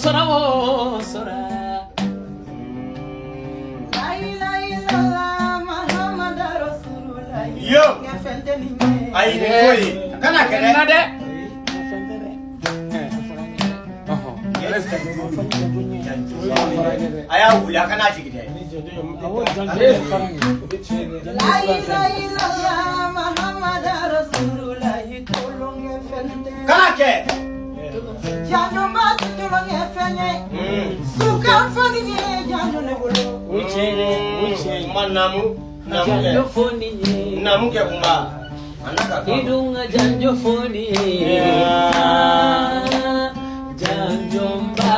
sora wo sora. Yo, ayi ni koyi, kana kɛlɛ. Na dɛ. A y'a wuli a kana jigin dɛ. Kana kɛ. Namu kɛ kuma. Hidunga janjo foni. Janjomba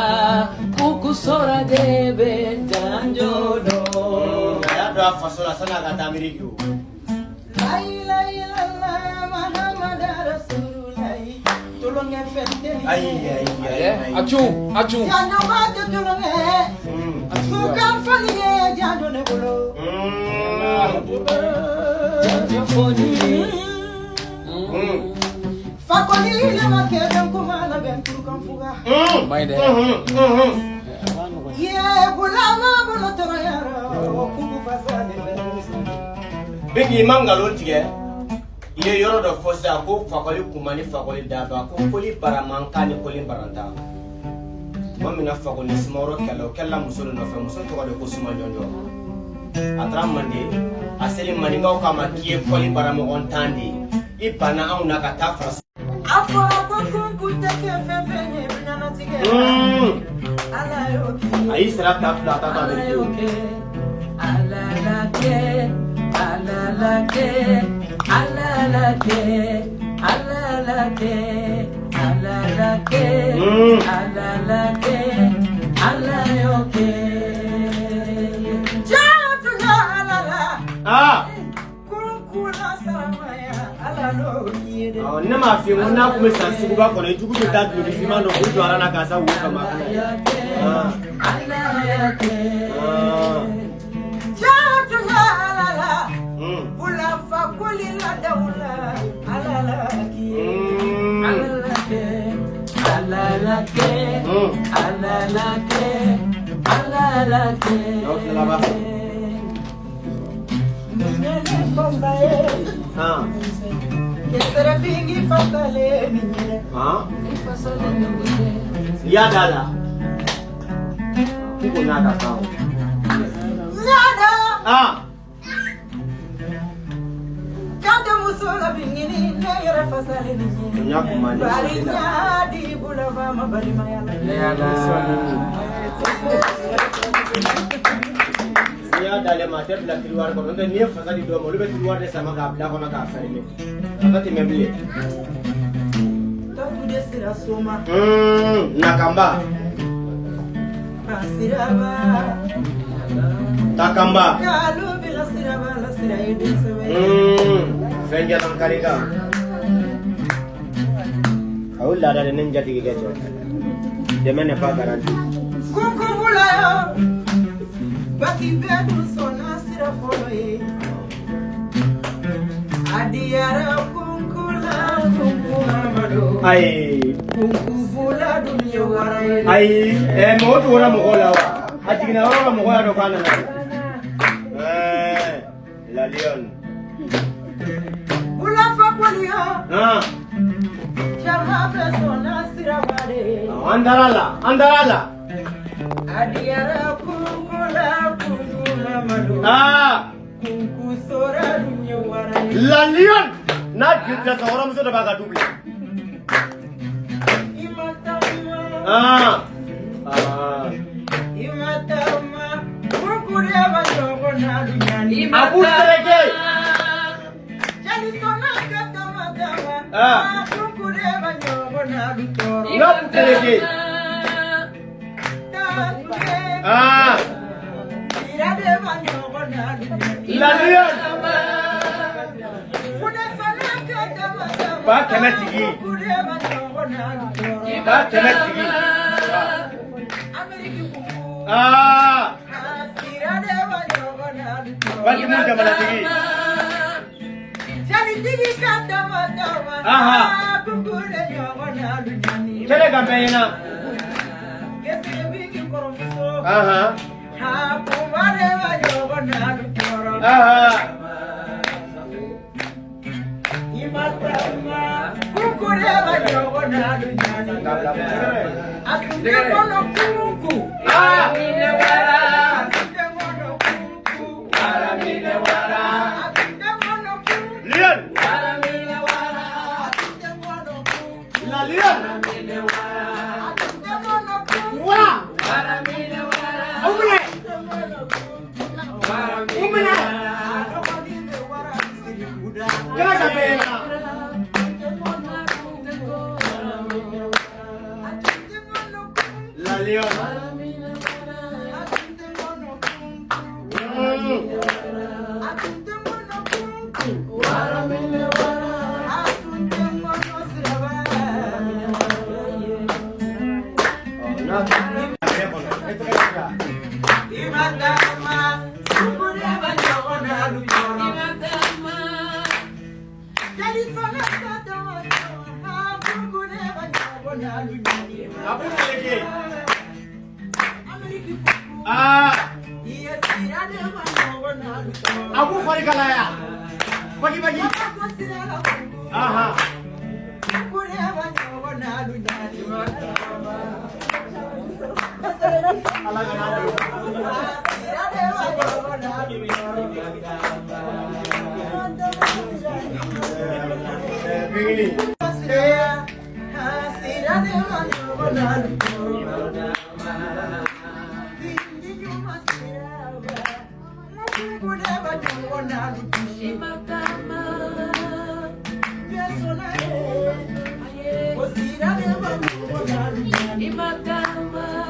kukusora debe janjo do. Ya do afasola sana ka tamiriki. La ilaha illallah Muhammad Rasulullah. Tolong efende. Ayi. Achu. Janjo ba tolong Sukan fani janjo ne bolo. Janjo foni. Fakoli le makeden kumana ben turkan fuga. Mai de. Ye bulama bulo toro yaro kubu fasane. Bigi mangalon tigɛ. I ye yɔrɔ dɔ fɔ sisan ko fakoli kuma ni fakoli da ba ko koli baramanka ni koli baranta. Tuma min na fakoli Sumaworo kɛlɛ o kɛlɛla muso de nɔfɛ muso tɔgɔ de ko Sumajɔnjɔ. A taara Mande a seli maninkaw k'a ma k'i ye koli baramɔgɔn tan de ye. I banna anw na ka taa fara. Afo ko kunkunte ke fefenye binyana tige. Ala yoke. Ayi sira ta fila ta ta de. Ne m'a fi mun na kun bɛ san suguba kɔnɔ i jugu bɛ taa duloki finman dɔ k'o don ara la k'a sa wo kama. Ya dala. Kuko nada kau. Nada. Kante musola bingini ne yere fasale ni. Nyaku mani. Bari nyadi bulava mabari mayala. Ya dale mater bila keluar kau. Nanti ni fasali dua malu bet keluar deh sama kabla kau nak kafir ini. Apa timnya beli? Tatu desira soma. Nakamba. Siraba. Takamba. Kalu bila siraba la sira ide sewe. Fenja nangkarika. Kau lada dengan jati kita je. Dia mana pak garanti? Kuku bulayo. Baki bedu sona sira foloi. Adiara kunkula kunkumado. Ay. Kunkufula dunia warai. Ay. Mau tu orang Mongola. Aji kena orang Mongola tu kan nak. La Lion. Ula fakulia. Jama persona sira bade. Andarala. Adiara kunkula kunkumado. Kunkusora dunia warai. La Lion. Nak kita seorang mesti dah baga double. Imatama kukuria banyogo na dunyani. Abu Serege. Jali sona katama dama. Kukuria banyogo na dutoro. Abu Serege. Irade banyogo na dunyani. La Lion. Kude sona katama dama. Ba kena tigi. Kukuria banyogo na dutoro. Ba kena tigi. Ameriki kuku. Irade banyogo na dutoro. Ba kimu jamana tigi. Jali tigi katama dama. Kukuria banyogo na dunyani. Kele kampenya. Aku fari kalaya. Bagi. Aha. Imatama